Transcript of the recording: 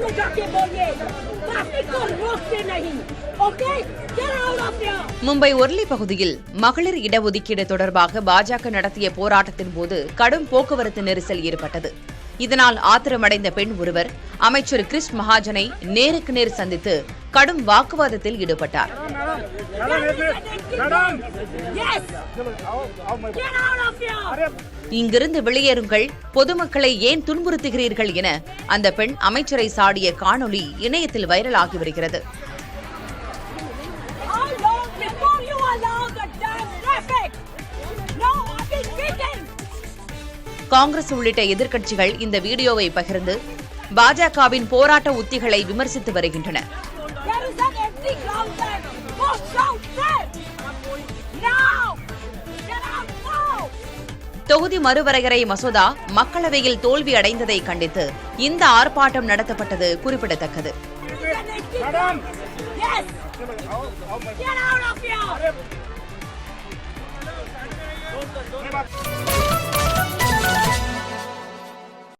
को जाके बोलिए ट्रैफिक को रोकते नहीं, okay? Get out of here! Mumbai Worli பகுதியில் மகளிர் இடஒதுக்கீடு தொடர்பாக பாஜக நடத்திய போராட்டத்தின் போது கடும் போக்குவரத்து நெரிசல் ஏற்பட்டது. இதனால் ஆத்திரமடைந்த பெண் ஒருவர் அமைச்சர் கிறிஸ் மகாஜனை நேருக்கு நேர் சந்தித்து கடும் வாக்குவாதத்தில் ஈடுபட்டார். இங்கிருந்து வெளியேறுங்கள், பொதுமக்களை ஏன் துன்புறுத்துகிறீர்கள் என அந்த பெண் அமைச்சரை சாடிய காணொலி இணையத்தில் வைரலாகி வருகிறது. காங்கிரஸ் உள்ளிட்ட எதிர்க்கட்சிகள் இந்த வீடியோவை பகிர்ந்து பாஜகவின் போராட்ட உத்திகளை விமர்சித்து வருகின்றன. தொகுதி மறுவரையறை மசோதா மக்களவையில் தோல்வி அடைந்ததை கண்டித்து இந்த ஆர்ப்பாட்டம் நடத்தப்பட்டது குறிப்பிடத்தக்கது. Get out of here!